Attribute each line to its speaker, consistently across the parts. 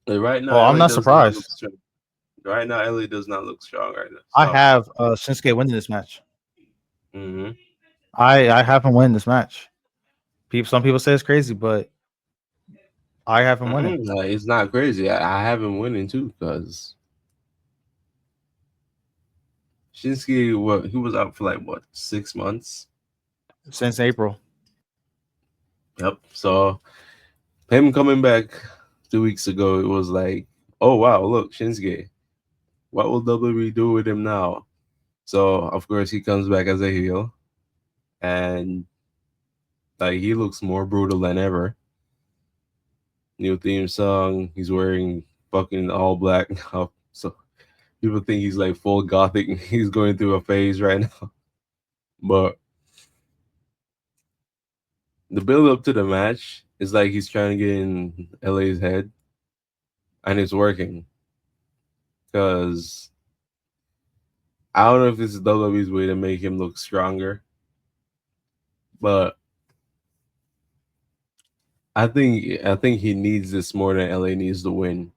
Speaker 1: Like right now,
Speaker 2: Oh, I'm
Speaker 1: LA
Speaker 2: not
Speaker 1: does not look
Speaker 2: surprised.
Speaker 1: strong. Right now, LA does not look strong right now.
Speaker 2: I
Speaker 1: So,
Speaker 2: have Shinsuke winning this match.
Speaker 1: hmm
Speaker 2: I have him win this match. Some people say it's crazy, but I have him winning.
Speaker 1: like, it's not crazy. I have him winning too because Shinsuke, what he was out for like what 6 months.
Speaker 2: Since April.
Speaker 1: Yep. So him coming back 2 weeks ago, it was like, oh wow, look Shinsuke. What will WWE do with him now? So of course he comes back as a heel, and like he looks more brutal than ever. New theme song. He's wearing fucking all black now, so people think he's like full gothic. He's going through a phase right now, but the build up to the match is like he's trying to get in LA's head, and it's working. Because I don't know if this is WWE's way to make him look stronger, but I think he needs this more than LA needs to win.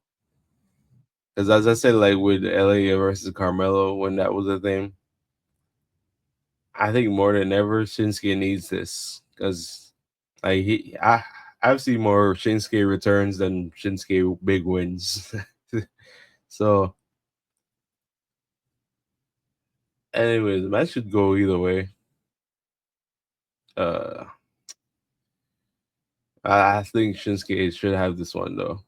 Speaker 1: Because as I said, like with LA versus Carmelo, when that was a thing, I think more than ever Shinsuke needs this because like I've seen more Shinsuke returns than Shinsuke big wins. So, anyways, the match should go either way. Uh, I think Shinsuke should have this one though.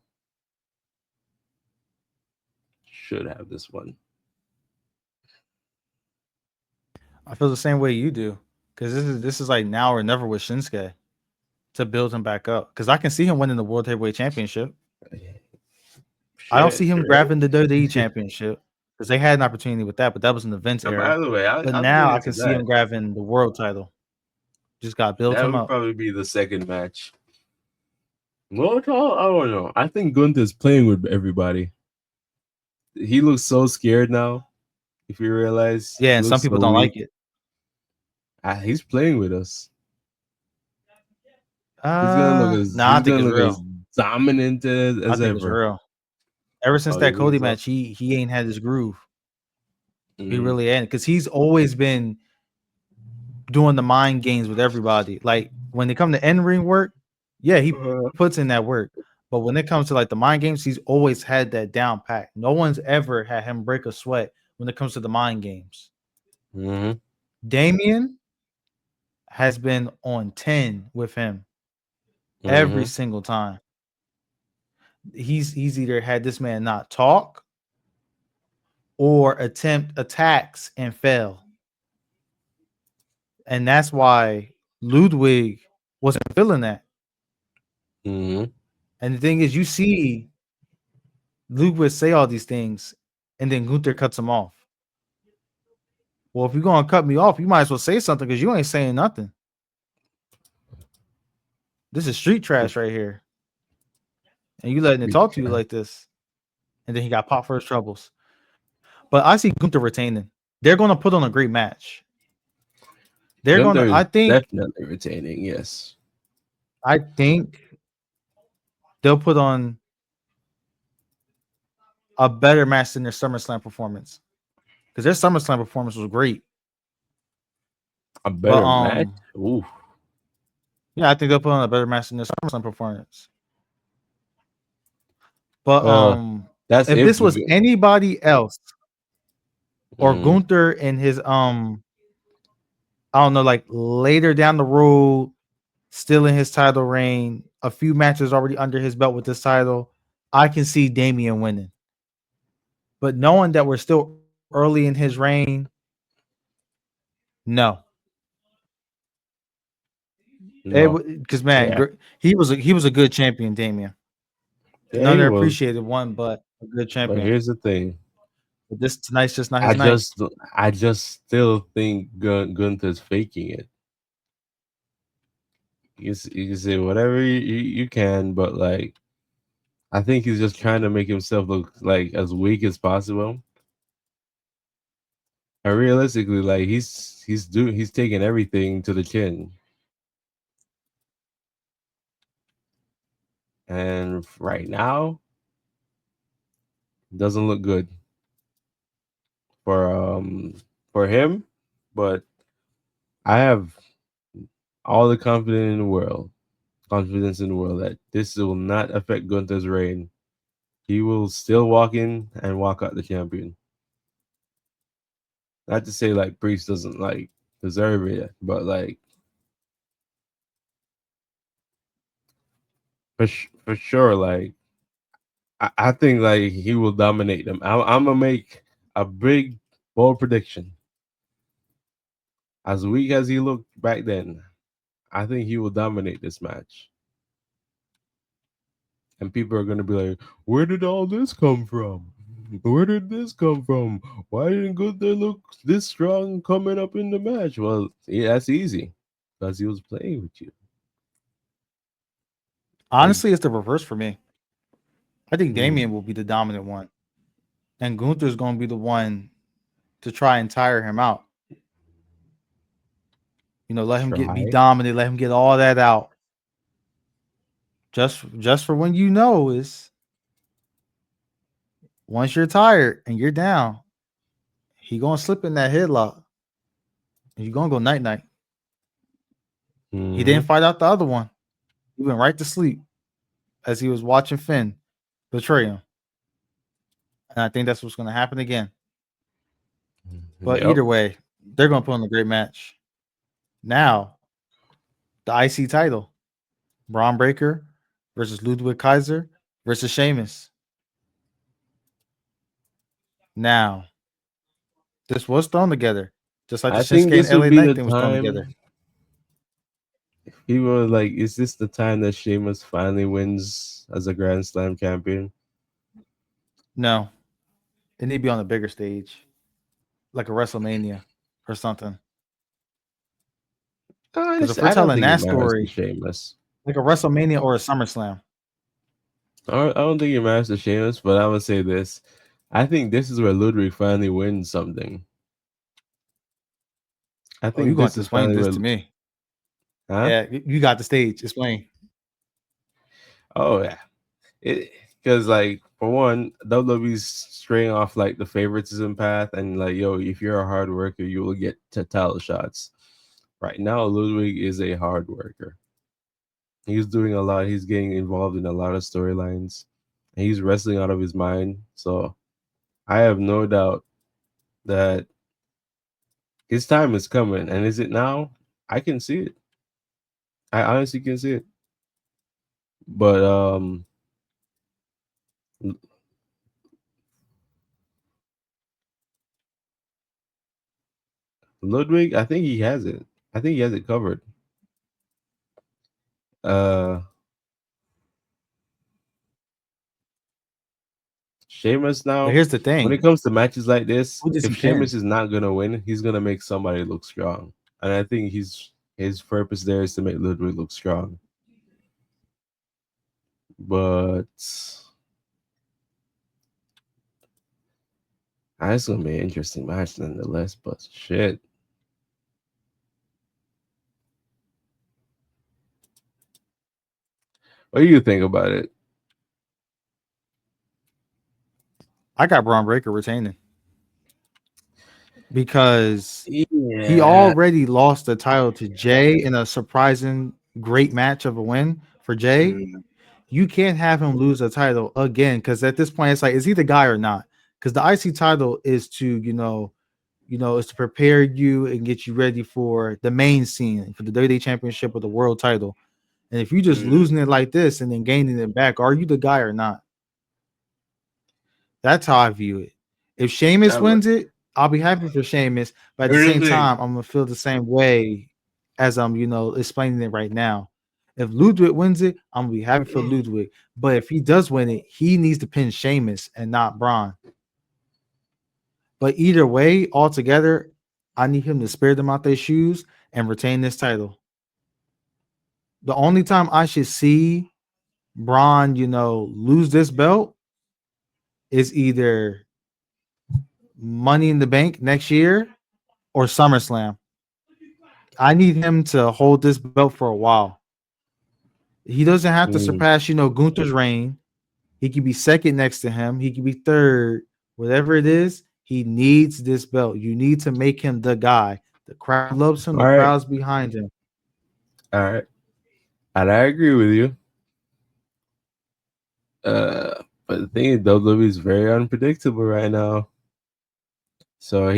Speaker 1: Should have this one.
Speaker 2: I feel the same way you do. Because this is like now or never with Shinsuke to build him back up. Because I can see him winning the World Heavyweight Championship. I don't see
Speaker 1: Shit,
Speaker 2: him
Speaker 1: right?
Speaker 2: grabbing the WWE Championship because they had an opportunity with that, but that was in the Vince
Speaker 1: And by
Speaker 2: era.
Speaker 1: the way,
Speaker 2: But
Speaker 1: I'll get
Speaker 2: now I
Speaker 1: into
Speaker 2: can see
Speaker 1: that.
Speaker 2: him grabbing the world title. Just got to build
Speaker 1: That
Speaker 2: him
Speaker 1: would
Speaker 2: up.
Speaker 1: probably be the second match. Well, I don't know. I think Gunther's playing with everybody. He looks so scared now. If you realize,
Speaker 2: Yeah,
Speaker 1: he
Speaker 2: and some
Speaker 1: looks
Speaker 2: people
Speaker 1: so
Speaker 2: don't
Speaker 1: weak.
Speaker 2: like it.
Speaker 1: He's playing with us. He's gonna look as
Speaker 2: Nah, I
Speaker 1: he's
Speaker 2: think
Speaker 1: gonna
Speaker 2: it's
Speaker 1: look as
Speaker 2: real.
Speaker 1: dominant
Speaker 2: I
Speaker 1: as
Speaker 2: think it's
Speaker 1: ever.
Speaker 2: real. Ever since
Speaker 1: Oh, you
Speaker 2: that
Speaker 1: think
Speaker 2: Cody
Speaker 1: so?
Speaker 2: match, he ain't had his groove. He
Speaker 1: Mm-hmm.
Speaker 2: really ain't because he's always been doing the mind games with everybody. Like when it comes to end ring work, yeah, he puts in that work. But when it comes to like the mind games, he's always had that down pat. No one's ever had him break a sweat when it comes to the mind games.
Speaker 1: Mm-hmm.
Speaker 2: Damien has been on 10 with him every
Speaker 1: Mm-hmm.
Speaker 2: single time. He's either had this man not talk or attempt attacks and fail. And that's why Ludwig wasn't feeling that.
Speaker 1: Mm-hmm.
Speaker 2: And the thing is, you see Luke would say all these things, and then Gunther cuts him off. Well, if you're gonna cut me off, you might as well say something because you ain't saying nothing. This is street trash right here, and you letting it talk to you like this. And then he got popped for his troubles. But I see Gunther retaining. They're gonna put on a great match. They're
Speaker 1: Gunther
Speaker 2: gonna.
Speaker 1: is
Speaker 2: I think.
Speaker 1: definitely retaining. Yes.
Speaker 2: I think they'll put on a better match than their SummerSlam performance because their SummerSlam performance was great.
Speaker 1: A
Speaker 2: But
Speaker 1: better match. Ooh.
Speaker 2: yeah, I think they'll put on a better match than their SummerSlam performance. But
Speaker 1: Uh, that's
Speaker 2: if
Speaker 1: if
Speaker 2: this was
Speaker 1: we.
Speaker 2: anybody else or
Speaker 1: Mm-hmm.
Speaker 2: Gunther and his I don't know, like later down the road, still in his title reign, a few matches already under his belt with this title, I can see Damian winning. But knowing that we're still early in his reign, no,
Speaker 1: No.
Speaker 2: because man,
Speaker 1: Yeah.
Speaker 2: he was a good champion, Damian, an
Speaker 1: Yeah, he was.
Speaker 2: underappreciated one, but a good
Speaker 1: But
Speaker 2: champion.
Speaker 1: here's the thing.
Speaker 2: But this tonight's just not
Speaker 1: I
Speaker 2: his night.
Speaker 1: just I just still think Gunther's faking it. You can say whatever you can, but like I think he's just trying to make himself look like as weak as possible. And realistically, like he's taking everything to the chin. And right now, Doesn't look good for for him, but I have all the confidence in the world that this will not affect Gunther's reign. He will still walk in and walk out the champion. Not to say like Priest doesn't like deserve it, but like for sure, like I think like he will dominate them. I'm gonna make a big bold prediction. As weak as he looked back then, I think he will dominate this match. And people are gonna be like, "Where did all this come from? Where did this come from? Why didn't Gunther look this strong coming up in the match?" Well, yeah, that's easy because he was playing with you. Like,
Speaker 2: Honestly, it's the reverse for me. I think
Speaker 1: hmm,
Speaker 2: Damian will be the dominant one, and Gunther's going to be the one to try and tire him out. Let him be
Speaker 1: try.
Speaker 2: dominant, let him get all that out. Just for when is once you're tired and you're down, he gonna slip in that headlock and you're gonna go night night. He
Speaker 1: Hmm.
Speaker 2: didn't fight out the other one. He went right to sleep as he was watching Finn betray him. And I think that's what's gonna happen again. But
Speaker 1: Yep.
Speaker 2: either way, they're gonna put on a great match. Now, the IC title. Braun Breaker versus Ludwig Kaiser versus Sheamus. Now, this was thrown together, just like the
Speaker 1: I think
Speaker 2: Shinsuke and
Speaker 1: this would
Speaker 2: LA
Speaker 1: be
Speaker 2: Knight
Speaker 1: the
Speaker 2: thing was thrown together.
Speaker 1: time. People were like, "Is this the time that Sheamus finally wins as a Grand Slam champion?"
Speaker 2: No, it need to be on a bigger stage, like a WrestleMania or something. Because if we're
Speaker 1: I don't
Speaker 2: telling
Speaker 1: think it
Speaker 2: that
Speaker 1: matters to
Speaker 2: story,
Speaker 1: Sheamus.
Speaker 2: like a WrestleMania or a SummerSlam,
Speaker 1: I don't think it matters to Sheamus, but I'm gonna say this. I think this is where Ludwig finally wins something. I
Speaker 2: oh, you
Speaker 1: think
Speaker 2: going
Speaker 1: this
Speaker 2: to
Speaker 1: is
Speaker 2: explain
Speaker 1: finally
Speaker 2: this
Speaker 1: where,
Speaker 2: to me?
Speaker 1: huh?
Speaker 2: Yeah, you got the stage. Explain.
Speaker 1: Oh yeah, it because like for one, WWE's straying off like the favoritism path, and like yo, if you're a hard worker, you will get title shots. Right now, Ludwig is a hard worker. He's doing a lot. He's getting involved in a lot of storylines. He's wrestling out of his mind. So I have no doubt that his time is coming. And is it now? I can see it. I honestly can see it. But Ludwig, I think he has it. I think he has it covered. Uh Sheamus
Speaker 2: But
Speaker 1: now,
Speaker 2: here's the
Speaker 1: when it
Speaker 2: thing:
Speaker 1: comes to matches like this,
Speaker 2: who does
Speaker 1: if
Speaker 2: he pin?
Speaker 1: Sheamus is not gonna win, he's gonna make somebody look strong. And I think his purpose there is to make Ludwig look strong. But it's gonna be an interesting match nonetheless. But shit, what do you think about it?
Speaker 2: I got Braun Breaker retaining because he
Speaker 1: Yeah.
Speaker 2: already lost the title to Jay in a surprising great match of a win for Jay.
Speaker 1: Mm,
Speaker 2: You can't have him lose the title again because at this point it's like, is he the guy or not? Because the IC title is to is to prepare you and get you ready for the main scene for the WWE Championship or the World Title. And if you just
Speaker 1: mm.
Speaker 2: losing it like this and then gaining it back, are you the guy or not? That's how I view it. If Sheamus
Speaker 1: I'm,
Speaker 2: wins it, I'll be happy for Sheamus, but at the
Speaker 1: here's
Speaker 2: same
Speaker 1: the thing.
Speaker 2: time, I'm gonna feel the same way as I'm, explaining it right now. If Ludwig wins it, I'm gonna be happy for Ludwig. But if he does win it, he needs to pin Sheamus and not Braun. But either way, altogether, I need him to spare them out their shoes and retain this title. The only time I should see Braun, lose this belt is either Money in the Bank next year or SummerSlam. I need him to hold this belt for a while. He doesn't have to
Speaker 1: Mm,
Speaker 2: surpass, Gunther's reign. He could be second next to him. He could be third. Whatever it is, he needs this belt. You need to make him the guy. The crowd loves him.
Speaker 1: All
Speaker 2: The
Speaker 1: right,
Speaker 2: crowd's behind him.
Speaker 1: all right, and I agree with you. But the thing is, WWE is very unpredictable right now. So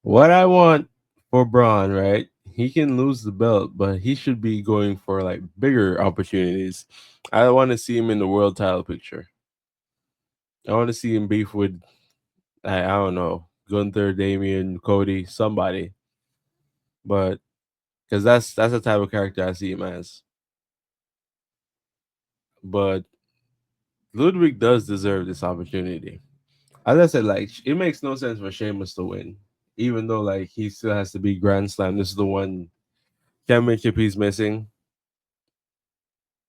Speaker 1: what I want for Braun, right? He can lose the belt, but he should be going for like bigger opportunities. I want to see him in the world title picture. I want to see him beef with I don't know Gunther, Damian, Cody, somebody. But because that's the type of character I see him as. But Ludwig does deserve this opportunity. As I said, like it makes no sense for Sheamus to win, even though like he still has to be Grand Slam. This is the one championship he's missing.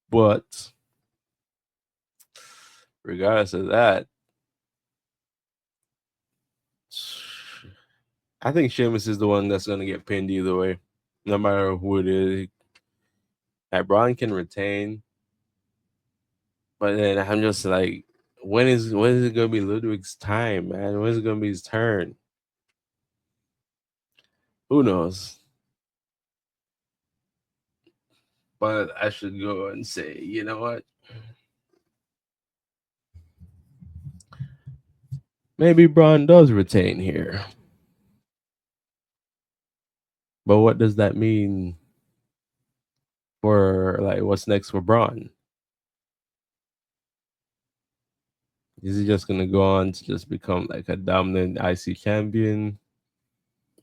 Speaker 1: But regardless of that, I think Sheamus is the one that's gonna get pinned either way, no matter who it is. Like Braun can retain, but then I'm just like, when is it gonna be Ludwig's time, man? When is it gonna be his turn? Who knows? But I should go and say, you know what? Maybe Braun does retain here. But what does that mean for like what's next for Braun? Is he just gonna go on to just become like a dominant IC champion?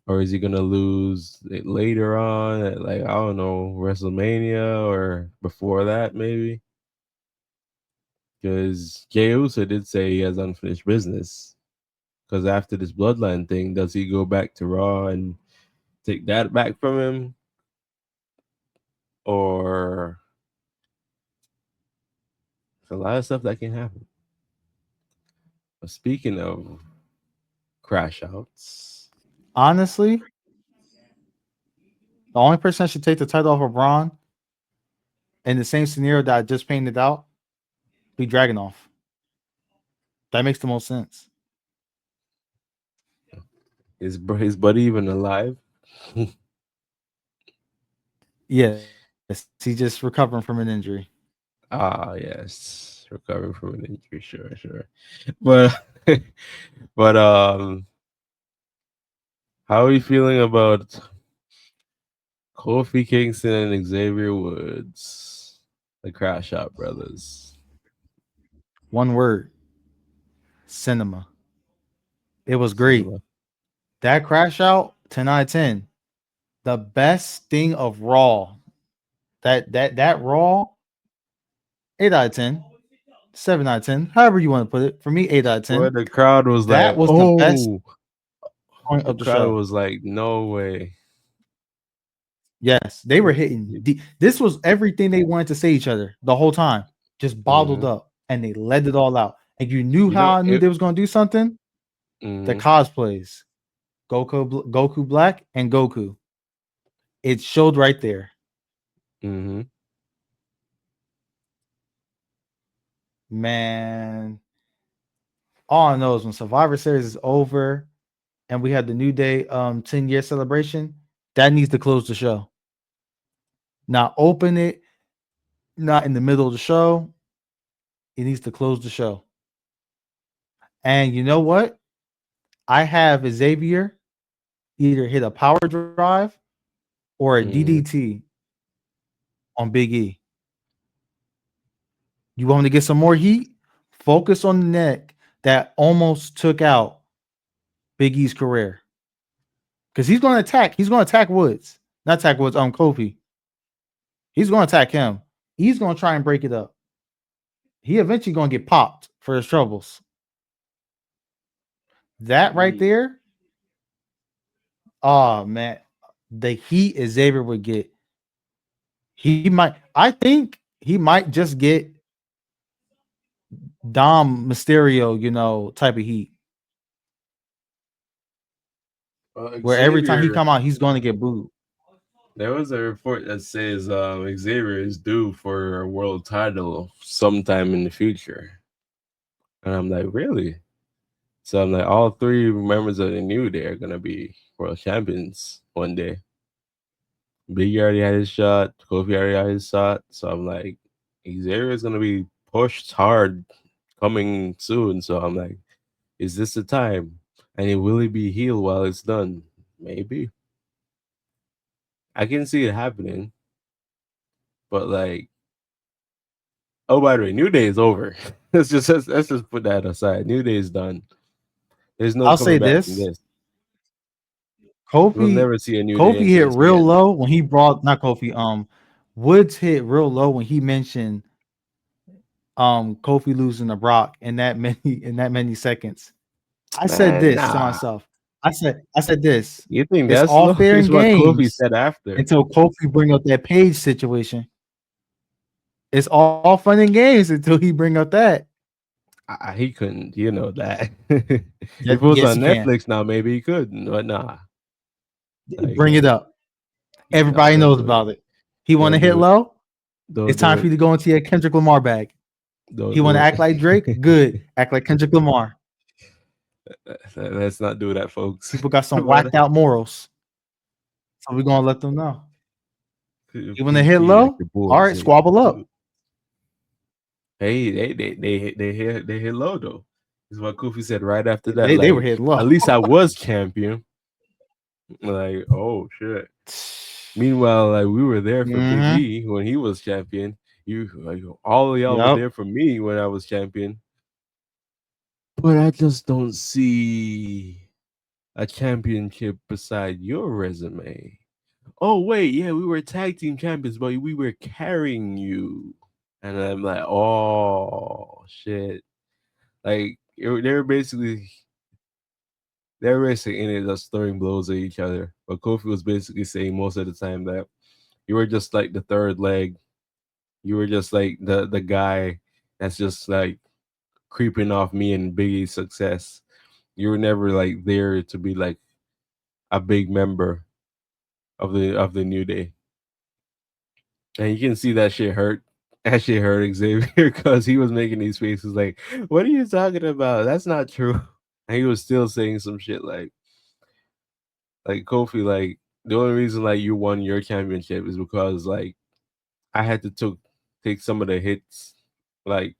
Speaker 1: Or is he gonna lose it later on at like I don't know, WrestleMania or before that maybe? Because Jey Uso did say he has unfinished business. Because after this bloodline thing, does he go back to Raw and take that back from him? Or there's a lot of stuff that can happen. But speaking of crash outs,
Speaker 2: Honestly, the only person that should take the title off of Braun in the same scenario that I just painted out be Dragunov. That makes the most sense.
Speaker 1: his buddy even alive?
Speaker 2: Yes, he's just recovering from an injury.
Speaker 1: Ah, yes, recovering from an injury, sure, sure. But but how are you feeling about Kofi Kingston and Xavier Woods, the Crash Out Brothers?
Speaker 2: One word: cinema. It was great.
Speaker 1: Cinema.
Speaker 2: That crash out, 10 out of 10. The best thing of Raw. That Raw, 8 out of 10. 7 out of 10. However you want to put it. For me, 8 out of
Speaker 1: Where
Speaker 2: 10.
Speaker 1: the crowd was
Speaker 2: That
Speaker 1: like,
Speaker 2: was the best
Speaker 1: "Oh,"
Speaker 2: point
Speaker 1: the
Speaker 2: of the
Speaker 1: crowd
Speaker 2: show.
Speaker 1: was like, "No way."
Speaker 2: Yes, they were hitting. This was everything they wanted to say each other the whole time, just bottled
Speaker 1: Mm-hmm.
Speaker 2: up, and they let it all out. And you knew
Speaker 1: You
Speaker 2: how
Speaker 1: know
Speaker 2: I knew
Speaker 1: it.
Speaker 2: they was gonna do something. The
Speaker 1: Mm-hmm.
Speaker 2: cosplays, Goku Black, and Goku. It showed right there.
Speaker 1: Mm-hmm.
Speaker 2: Man, all I know is when Survivor Series is over and we have the New Day 10-year celebration, that needs to close the show. Not open it, not in the middle of the show. It needs to close the show. And you know what? I have Xavier either hit a power drive or a
Speaker 1: Mm-hmm.
Speaker 2: DDT on Big E. You want him to get some more heat? Focus on the neck that almost took out Big E's career. Because he's going to attack. He's going to attack Woods. Not attack Woods, Kofi. He's going to attack him. He's going to try and break it up. He eventually going to get popped for his troubles. That right there, oh man, the heat Xavier would get. He might, I think he might just get Dom Mysterio, type of heat. Where every time he
Speaker 1: Xavier,
Speaker 2: come out, he's going to get booed.
Speaker 1: there was a report that says Xavier is due for a world title sometime in the future. And I'm like, really? So I'm like, all three members of the New Day are gonna be world champions one day. Biggie already had his shot. Kofi already had his shot. So I'm like, Xavier is gonna be pushed hard coming soon. So I'm like, is this the time? And it will he be healed while it's done? Maybe. I can see it happening, but like, oh, by the way, New Day is over. Let's just put that aside. New Day is done. There's no
Speaker 2: I'll
Speaker 1: coming
Speaker 2: say
Speaker 1: back from
Speaker 2: this:
Speaker 1: this. We'll
Speaker 2: Kofi,
Speaker 1: never see a New Day
Speaker 2: Kofi hit
Speaker 1: entrance
Speaker 2: real
Speaker 1: again.
Speaker 2: low when he brought not Kofi. Woods hit real low when he mentioned Kofi losing to Brock in that many seconds. I said
Speaker 1: Man,
Speaker 2: this to
Speaker 1: nah.
Speaker 2: myself. I said this.
Speaker 1: You think
Speaker 2: It's
Speaker 1: that's
Speaker 2: all
Speaker 1: low?
Speaker 2: fair
Speaker 1: Is
Speaker 2: and
Speaker 1: what Kofi
Speaker 2: games
Speaker 1: said after.
Speaker 2: until Kofi bring up that Page situation. It's all fun and games until he bring up that.
Speaker 1: He couldn't, you know that. If it was
Speaker 2: Yes,
Speaker 1: on
Speaker 2: he can.
Speaker 1: Netflix now, maybe he could, but nah, no, he
Speaker 2: Bring it
Speaker 1: can't.
Speaker 2: up.
Speaker 1: Nah,
Speaker 2: Everybody
Speaker 1: don't
Speaker 2: knows
Speaker 1: do it.
Speaker 2: about it. He want to
Speaker 1: Don't
Speaker 2: hit
Speaker 1: do it.
Speaker 2: low.
Speaker 1: Don't
Speaker 2: It's
Speaker 1: do
Speaker 2: time for
Speaker 1: it.
Speaker 2: you to go into your Kendrick Lamar bag.
Speaker 1: Don't
Speaker 2: He
Speaker 1: do
Speaker 2: want to act like Drake.
Speaker 1: it.
Speaker 2: Good. Act like Kendrick Lamar.
Speaker 1: Let's not do that, folks.
Speaker 2: People got some
Speaker 1: But
Speaker 2: whacked out morals, so we're gonna let them know. You want to hit
Speaker 1: P like
Speaker 2: low?
Speaker 1: the
Speaker 2: All
Speaker 1: Bulls.
Speaker 2: right, squabble up.
Speaker 1: Hey, they hit low though. This is what Kofi said right after that.
Speaker 2: They were
Speaker 1: Like,
Speaker 2: hitting low.
Speaker 1: at least I was champion. Like, oh shit. Meanwhile, like we were there for Big
Speaker 2: Mm-hmm.
Speaker 1: E when he was champion. You like all of y'all were
Speaker 2: Yep.
Speaker 1: there for me when I was champion. But I just don't see a championship beside your resume. Oh wait, yeah, we were tag team champions, but we were carrying you. And I'm like, oh shit. Like they were basically in it just throwing blows at each other. But Kofi was basically saying most of the time that you were just like the third leg. You were just like the guy that's just like creeping off me and Biggie's success. You were never like there to be like a big member of the New Day. And you can see that shit hurt. That shit hurt Xavier because he was making these faces like, "What are you talking about? That's not true." And he was still saying some shit like Kofi, like the only reason like you won your championship is because like I had to take some of the hits, like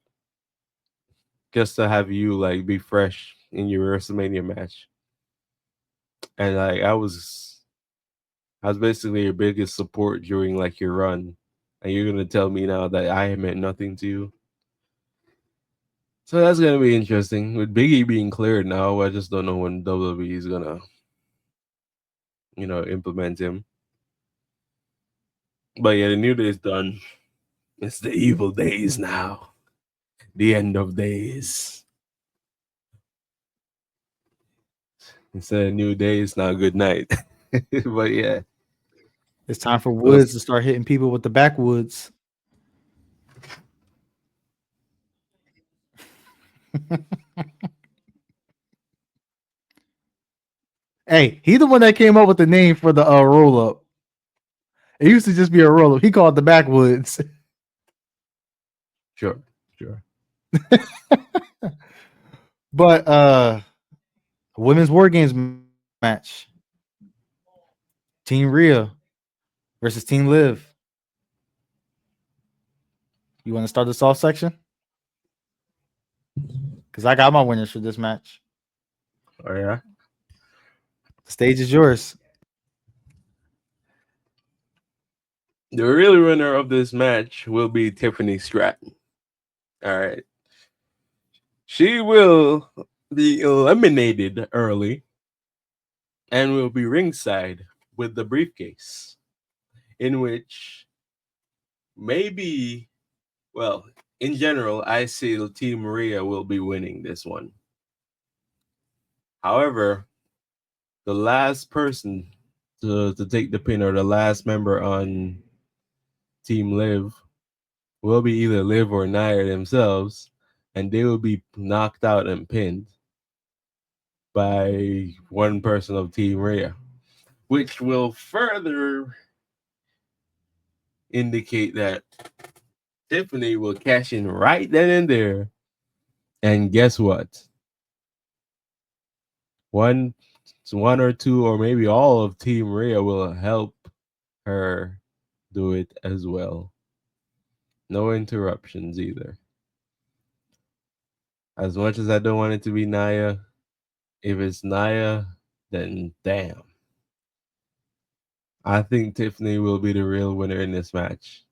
Speaker 1: just to have you like be fresh in your WrestleMania match. And like I was basically your biggest support during like your run. And you're gonna tell me now that I meant nothing to you. So that's gonna be interesting. With Biggie being cleared now, I just don't know when WWE is gonna, implement him. But yeah, the new day is done. It's the evil days now. The end of days. Instead of new days, now good night. But yeah,
Speaker 2: It's time for
Speaker 1: those
Speaker 2: Woods to start hitting people with the backwoods. Hey, he the one that came up with the name for the roll up. It used to just be a roll up. He called it the backwoods.
Speaker 1: sure, sure.
Speaker 2: But women's war games match. Team Rhea versus Team Liv. You want to start this off section? Because I got my winners for this match.
Speaker 1: Oh yeah.
Speaker 2: The stage is yours.
Speaker 1: The real winner of this match will be Tiffany Stratton. All right. She will be eliminated early and will be ringside with the briefcase, in which maybe, well, in general, I see Team Maria will be winning this one. However, the last person to take the pin, or the last member on Team Liv, will be either Liv or Nia themselves, and they will be knocked out and pinned by one person of Team Rhea, which will further indicate that Tiffany will cash in right then and there And guess what? One, one or two, or maybe all of Team Rhea will help her do it as well. No interruptions either. As much as I don't want it to be Naya, if it's Naya, then damn. I think Tiffany will be the real winner in this match.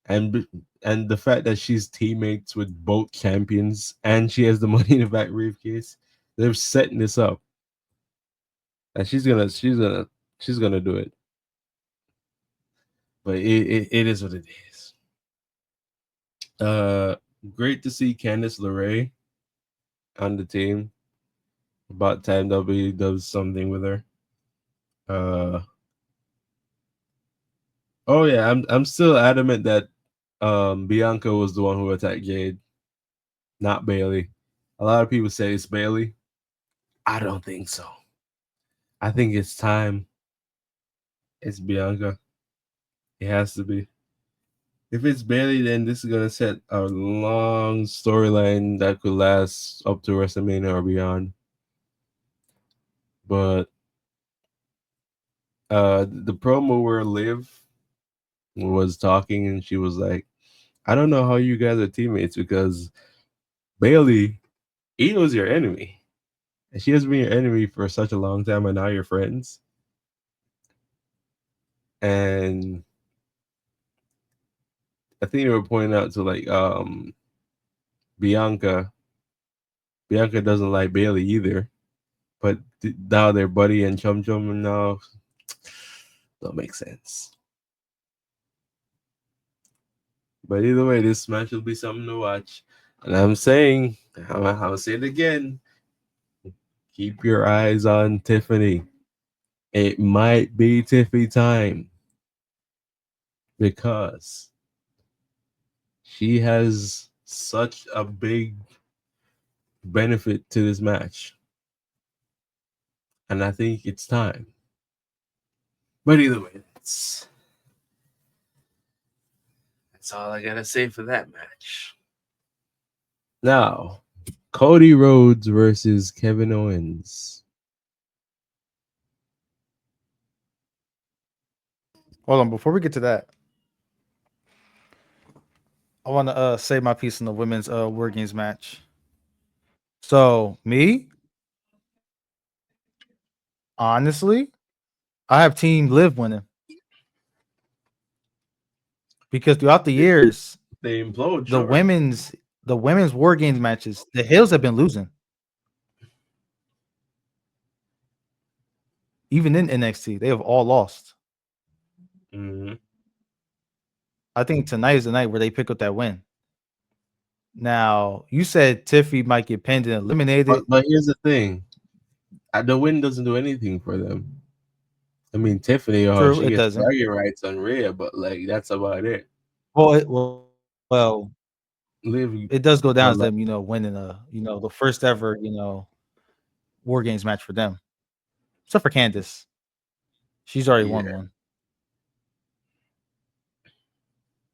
Speaker 1: And the fact that she's teammates with both champions and she has the money in the back briefcase, they're setting this up. And she's gonna do it. But it is what it is. Uh Great to see Candice LeRae on the team. About time W does something with her. Uh oh yeah, I'm still adamant that Bianca was the one who attacked Jade, not Bailey. A lot of people say it's Bailey. I don't think so. I think it's time. It's Bianca. It has to be. If it's Bailey, then this is gonna set a long storyline that could last up to WrestleMania or beyond. But the promo where Liv was talking and she was like, I don't know how you guys are teammates because Bailey, Ito's your enemy. And she has been your enemy for such a long time and now you're friends. And I think they were pointing out to like Bianca. Bianca doesn't like Bailey either. But now they're buddy and chum chum and now don't make sense. But either way, this match will be something to watch. And I'm saying, I'll say it again. Keep your eyes on Tiffany. It might be Tiffy time because she has such a big benefit to this match. And I think it's time. But either way, that's all I gotta say for that match. Now, Cody Rhodes versus Kevin Owens.
Speaker 2: Hold on, before we get to that, I want to say my piece in the women's War Games match. So me, honestly, I have Team Liv winning because throughout the years,
Speaker 1: They implode,
Speaker 2: the
Speaker 1: sure.
Speaker 2: women's the women's War Games matches, the Hills have been losing. Even in NXT, they have all lost.
Speaker 1: Mm-hmm.
Speaker 2: I think tonight is the night where they pick up that win. Now, you said Tiffy might get pinned and eliminated.
Speaker 1: But here's the thing: the win doesn't do anything for them. I mean, Tiffany,
Speaker 2: True,
Speaker 1: she
Speaker 2: it
Speaker 1: gets
Speaker 2: doesn't.
Speaker 1: bragging rights on Rhea, but like that's about it.
Speaker 2: Well,
Speaker 1: Live,
Speaker 2: it does go down
Speaker 1: but
Speaker 2: as
Speaker 1: like,
Speaker 2: them, winning the first ever, War Games match for them. Except for Candice. She's already won
Speaker 1: yeah,
Speaker 2: one.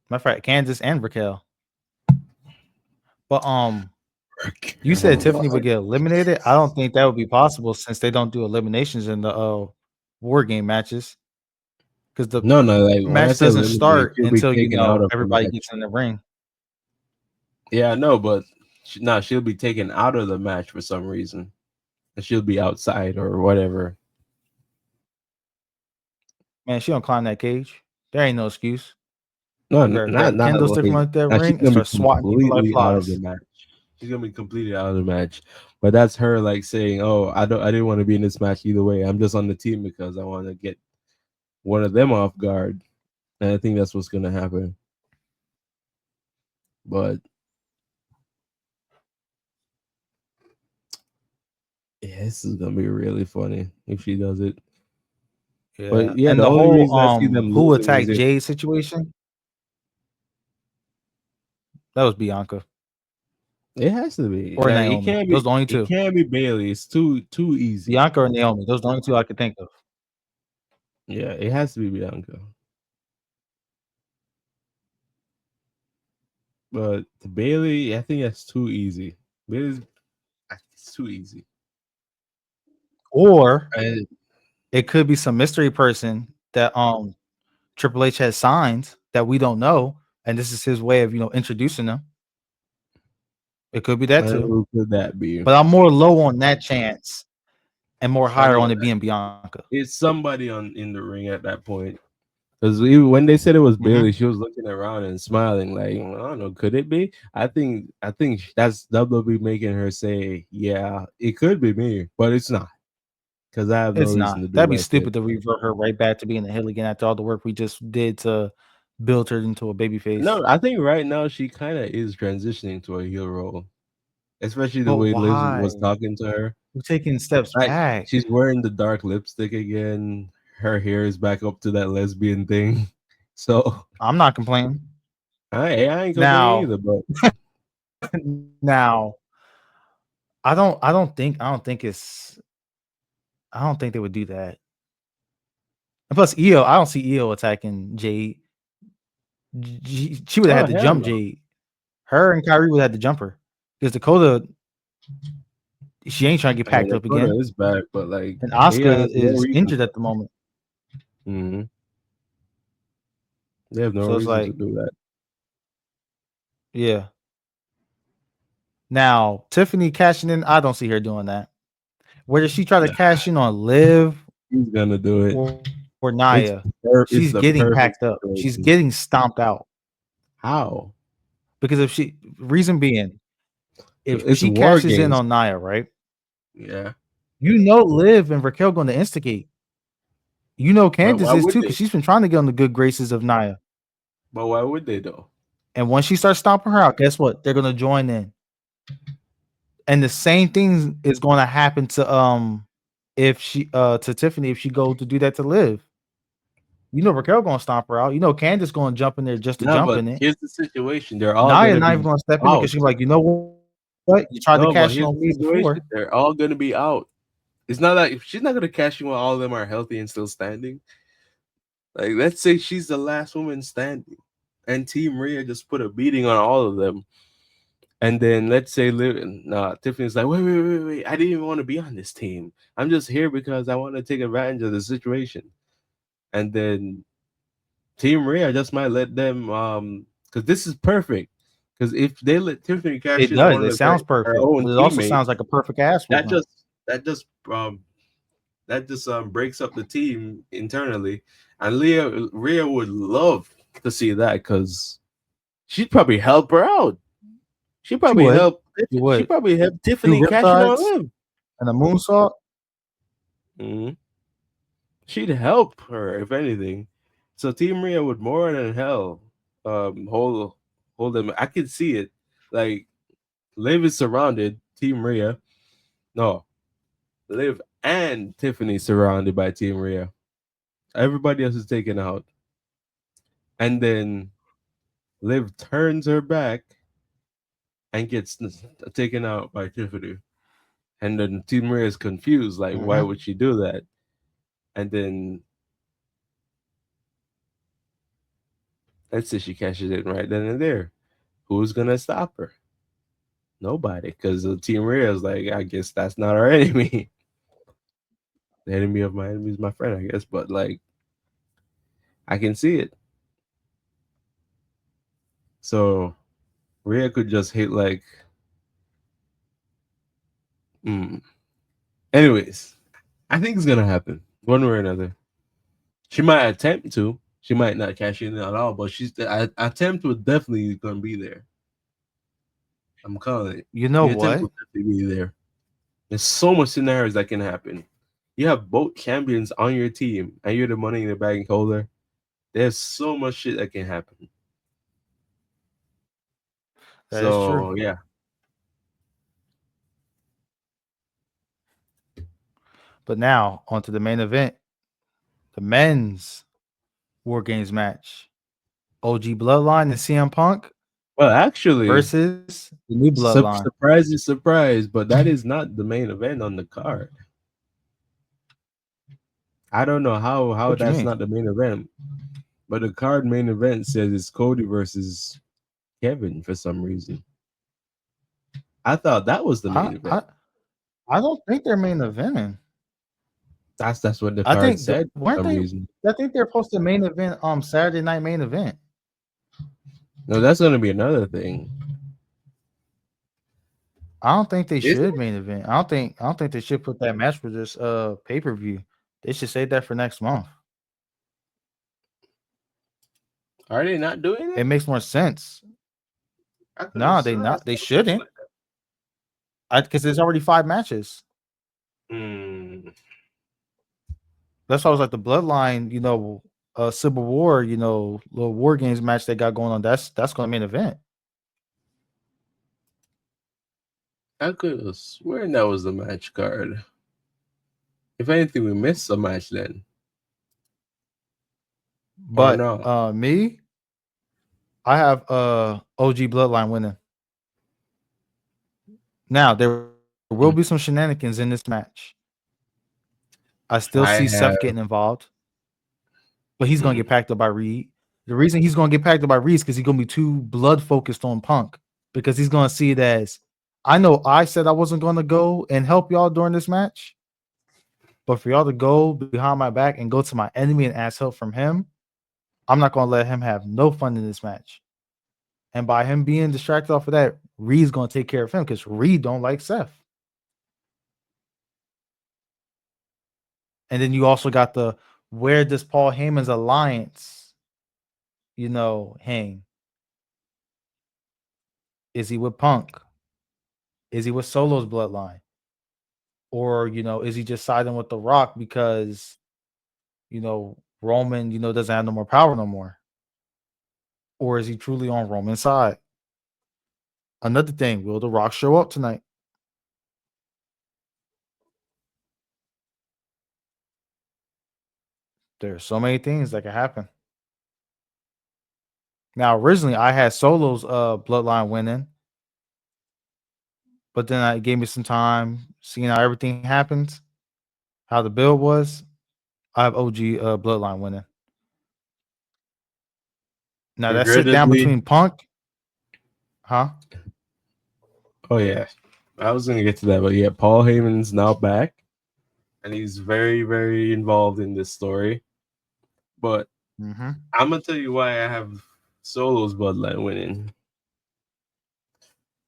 Speaker 2: Matter of fact, Candice and Raquel. But you said Tiffany would get eliminated. I don't think that would be possible since they don't do eliminations in the War Game matches. Because the
Speaker 1: no. Like when I
Speaker 2: match
Speaker 1: say
Speaker 2: doesn't
Speaker 1: eliminate,
Speaker 2: start
Speaker 1: she'll be
Speaker 2: until
Speaker 1: taken out of the
Speaker 2: everybody
Speaker 1: match.
Speaker 2: gets in the ring.
Speaker 1: Yeah, I know, but she'll be taken out of the match for some reason, and she'll be outside or whatever.
Speaker 2: Man, she don't climb that cage. There ain't no excuse.
Speaker 1: No,
Speaker 2: You better
Speaker 1: not
Speaker 2: grab
Speaker 1: not
Speaker 2: kendo stick from
Speaker 1: like
Speaker 2: out that
Speaker 1: now. She's
Speaker 2: ring and
Speaker 1: gonna be
Speaker 2: start swatting people like
Speaker 1: completely out of the
Speaker 2: flies.
Speaker 1: match. She's gonna be completely out of the match. But that's her like saying, "Oh, I didn't want to be in this match either way. I'm just on the team because I want to get one of them off guard." And I think that's what's gonna happen. But yeah, this is gonna be really funny if she does it.
Speaker 2: Yeah.
Speaker 1: But yeah,
Speaker 2: And
Speaker 1: the
Speaker 2: the
Speaker 1: only
Speaker 2: whole
Speaker 1: reason I see them
Speaker 2: who
Speaker 1: losing is
Speaker 2: attacked
Speaker 1: if
Speaker 2: Jay situation, that was Bianca
Speaker 1: it has to be
Speaker 2: or
Speaker 1: like
Speaker 2: Naomi. Those are the only
Speaker 1: it
Speaker 2: two.
Speaker 1: can't be Bailey. It's too easy.
Speaker 2: Bianca or Naomi. Those are the only two I could think of.
Speaker 1: Yeah, it has to be Bianca. But Bailey, I think that's too easy. Bailey's it's too easy.
Speaker 2: Or
Speaker 1: And
Speaker 2: it could be some mystery person that Triple H has signed that we don't know, and this is his way of introducing them. It could be that too.
Speaker 1: who could that be?
Speaker 2: But I'm more low on that chance and more
Speaker 1: I
Speaker 2: higher
Speaker 1: mean,
Speaker 2: on it being Bianca.
Speaker 1: it's somebody on in the ring at that point. Because when they said it was
Speaker 2: Hmm.
Speaker 1: Bailey, she was looking around and smiling, like I don't know, could it be? I think that's WWE making her say, yeah, it could be me, but it's not, because I have no
Speaker 2: It's
Speaker 1: reason
Speaker 2: not.
Speaker 1: to do
Speaker 2: That'd be
Speaker 1: that shit.
Speaker 2: stupid to revert her right back to being a heel again after all the work we just did to build her into a baby face.
Speaker 1: No, I think right now she kind of is transitioning to a heel role, especially the
Speaker 2: But
Speaker 1: way Liz
Speaker 2: why?
Speaker 1: was talking to her.
Speaker 2: We're taking steps
Speaker 1: Like
Speaker 2: back.
Speaker 1: she's wearing the dark lipstick again. Her hair is back up to that lesbian thing. So
Speaker 2: I'm not complaining.
Speaker 1: I ain't complaining
Speaker 2: Now,
Speaker 1: either, but
Speaker 2: now, I don't think they would do that. And plus, Io, I don't see Io attacking Jade. She would have
Speaker 1: oh
Speaker 2: had to
Speaker 1: hell
Speaker 2: jump
Speaker 1: no.
Speaker 2: Jade. Her and Kyrie would have had to jump her because Dakota, she ain't trying to get
Speaker 1: I mean,
Speaker 2: packed up
Speaker 1: Dakota
Speaker 2: again.
Speaker 1: is back, but like
Speaker 2: And
Speaker 1: they
Speaker 2: Asuka
Speaker 1: have no
Speaker 2: is
Speaker 1: reason.
Speaker 2: injured at the moment.
Speaker 1: Hmm. They have no
Speaker 2: So it's
Speaker 1: reason to
Speaker 2: like,
Speaker 1: do that.
Speaker 2: yeah. Now, Tiffany cashing in, I don't see her doing that. Whether she try to
Speaker 1: Nah,
Speaker 2: cash in on Liv
Speaker 1: he's gonna do it.
Speaker 2: or Naya, she's
Speaker 1: It's
Speaker 2: getting
Speaker 1: the
Speaker 2: packed
Speaker 1: perfect
Speaker 2: up. She's
Speaker 1: situation.
Speaker 2: getting stomped out.
Speaker 1: How?
Speaker 2: Because if she, reason being, if
Speaker 1: It's
Speaker 2: she
Speaker 1: war
Speaker 2: cashes in
Speaker 1: games.
Speaker 2: on Naya, right?
Speaker 1: Yeah,
Speaker 2: Liv and Raquel going to instigate.
Speaker 1: but
Speaker 2: Candace
Speaker 1: why
Speaker 2: is
Speaker 1: would
Speaker 2: too because
Speaker 1: they?
Speaker 2: she's been trying to get on the good graces of Naya.
Speaker 1: But why would they though?
Speaker 2: And once she starts stomping her out, guess what? They're going to join in. And the same thing is going to happen to if she to Tiffany if she goes to do that to Liv. Raquel going to stomp her out. Candace going to jump in there just to
Speaker 1: No,
Speaker 2: jump
Speaker 1: but
Speaker 2: in it.
Speaker 1: here's the situation: they're all
Speaker 2: Naya
Speaker 1: gonna
Speaker 2: not even
Speaker 1: be
Speaker 2: going to step in there because
Speaker 1: out.
Speaker 2: she's like, you know what? You tried to
Speaker 1: No, but
Speaker 2: cash in
Speaker 1: here's
Speaker 2: on
Speaker 1: the
Speaker 2: me
Speaker 1: situation:
Speaker 2: before.
Speaker 1: they're all gonna be out. It's not like she's not gonna cash in when all of them are healthy and still standing. Like, let's say she's the last woman standing, and Team Rhea just put a beating on all of them. And then let's say Tiffany's like, wait. I didn't even want to be on this team. I'm just here because I want to take advantage of the situation. And then Team Rhea just might let them because this is perfect. Because if they let Tiffany cash
Speaker 2: It
Speaker 1: in on
Speaker 2: does.
Speaker 1: one
Speaker 2: It
Speaker 1: of her,
Speaker 2: sounds
Speaker 1: her
Speaker 2: perfect,
Speaker 1: own
Speaker 2: but it also
Speaker 1: teammates,
Speaker 2: sounds like a perfect ass
Speaker 1: that
Speaker 2: whooping.
Speaker 1: just that just um breaks up the team internally. And Rhea would love to see that because she'd probably help her out. She
Speaker 2: She
Speaker 1: probably
Speaker 2: would.
Speaker 1: help.
Speaker 2: She
Speaker 1: She
Speaker 2: would.
Speaker 1: probably help
Speaker 2: Two
Speaker 1: Tiffany cash in on
Speaker 2: riptides
Speaker 1: Liv.
Speaker 2: and a moonsault.
Speaker 1: Mhm. She'd help her if anything. So Team Rhea would more than hell hold them. I could see it. Like Liv is surrounded. Team Rhea. No, Liv and Tiffany surrounded by Team Rhea. Everybody else is taken out, and then Liv turns her back and gets taken out by Tiffany. And then Team Rhea is confused, like, why
Speaker 2: Hmm.
Speaker 1: would she do that? And then let's say she cashes in right then and there. Who's gonna stop her? Nobody, because the Team Rhea is like, I guess that's not our enemy. The enemy of my enemy is my friend, I guess. But like, I can see it. So Rhea could just hit like, mm. Anyways, I think it's gonna happen one way or another. She might attempt to. She might not cash in at all, but she's the attempt would definitely gonna be there. I'm calling it.
Speaker 2: You know
Speaker 1: The attempt
Speaker 2: what?
Speaker 1: will definitely be there. There's so much scenarios that can happen. You have both champions on your team, and you're the money in the bag holder. There's so much shit that can happen.
Speaker 2: That is true.
Speaker 1: So yeah,
Speaker 2: But now onto the main event, the men's War Games match. OG Bloodline and CM Punk
Speaker 1: well, actually,
Speaker 2: versus the new Bloodline.
Speaker 1: surprise is surprise, but that is not the main event on the card. I don't know how
Speaker 2: What you
Speaker 1: that's
Speaker 2: mean?
Speaker 1: not the main event, but the card main event says it's Cody versus Kevin for some reason. I thought that was the
Speaker 2: I
Speaker 1: main event.
Speaker 2: I I don't think they're main eventing.
Speaker 1: That's what the
Speaker 2: I
Speaker 1: card
Speaker 2: think
Speaker 1: said for
Speaker 2: weren't
Speaker 1: some
Speaker 2: they?
Speaker 1: reason.
Speaker 2: I think they're supposed to main event Saturday night main event.
Speaker 1: No, that's gonna be another thing.
Speaker 2: I don't think they
Speaker 1: Is
Speaker 2: should
Speaker 1: it?
Speaker 2: main event. I don't think they should put that match for this pay-per-view. They should save that for next month.
Speaker 1: Are they not doing
Speaker 2: It
Speaker 1: it?
Speaker 2: makes more sense.
Speaker 1: I could have
Speaker 2: No, they
Speaker 1: sworn I
Speaker 2: not. They
Speaker 1: saw something
Speaker 2: shouldn't.
Speaker 1: like that.
Speaker 2: Because there's already 5 matches.
Speaker 1: Hmm.
Speaker 2: That's why I was like the Bloodline, Civil War, little War Games match they got going on. That's going to main event.
Speaker 1: I could have sworn that was the match card. If anything, we missed a match then, or
Speaker 2: But
Speaker 1: no?
Speaker 2: me, I have OG Bloodline winning. Now there will be some shenanigans in this match. I still see
Speaker 1: I
Speaker 2: Seth
Speaker 1: have.
Speaker 2: getting involved, but he's gonna get
Speaker 1: Hmm.
Speaker 2: packed up by Reed. The reason he's gonna get packed up by Reed is because he's gonna be too blood focused on Punk because he's gonna see it as I know I said I wasn't gonna go and help y'all during this match, but for y'all to go behind my back and go to my enemy and ask help from him, I'm not gonna let him have no fun in this match. And by him being distracted off of that, Reed's gonna take care of him because Reed don't like Seth. And then you also got the where does Paul Heyman's alliance, hang? Is he with Punk? Is he with Solo's bloodline? Or, is he just siding with The Rock because, Roman, doesn't have no more power no more? Or is he truly on Roman's side? Another thing, will The Rock show up tonight? There's so many things that can happen. Now, originally I had Solo's bloodline winning, but then it gave me some time seeing how everything happens, how the build was. I have OG bloodline winning. Now that sit down
Speaker 1: Regrettably,
Speaker 2: between Punk, huh?
Speaker 1: oh yeah, I was gonna get to that, but yeah, Paul Heyman's now back, and he's very, very involved in this story. But
Speaker 2: Mm-hmm.
Speaker 1: I'm gonna tell you why I have Solo's bloodline winning.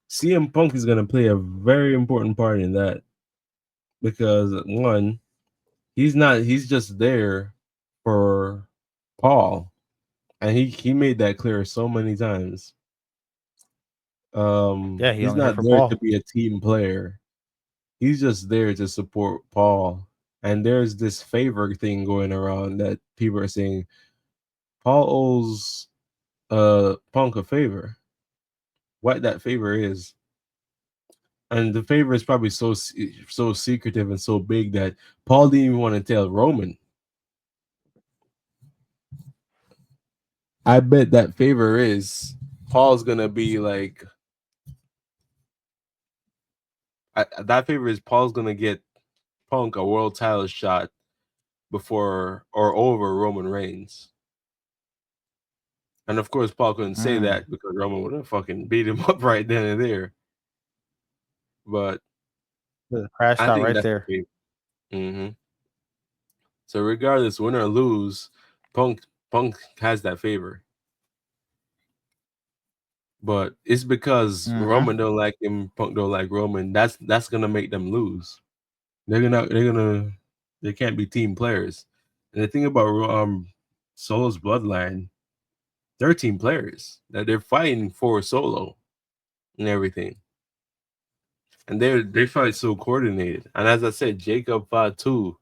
Speaker 1: CM Punk is gonna play a very important part in that because one, he's not. He's just there for Paul, and he made that clear so many times.
Speaker 2: Yeah, he
Speaker 1: He's
Speaker 2: only here
Speaker 1: not
Speaker 2: for
Speaker 1: there to
Speaker 2: Paul.
Speaker 1: be a team player. He's just there to support Paul. And there's this favor thing going around that people are saying Paul owes Punk a favor. What that favor is, and the favor is probably so secretive and so big that Paul didn't even want to tell Roman. I bet that favor is Paul's gonna be like that favor is Paul's gonna get Punk a world title shot before or over Roman Reigns. And of course, Paul couldn't say
Speaker 2: Mm.
Speaker 1: that because Roman would have fucking beat him up right then and there. But
Speaker 2: Crashed
Speaker 1: I
Speaker 2: out
Speaker 1: think
Speaker 2: right
Speaker 1: that's the
Speaker 2: there.
Speaker 1: favor. Hmm. So regardless, win or lose, Punk has that favor. But it's because
Speaker 2: Mm-hmm.
Speaker 1: Roman don't like him, Punk don't like Roman. That's gonna make them lose. They can't be team players. And the thing about Solo's bloodline, they're team players. That they're fighting for Solo and everything. And they fight so coordinated. And as I said, Jacob Fatu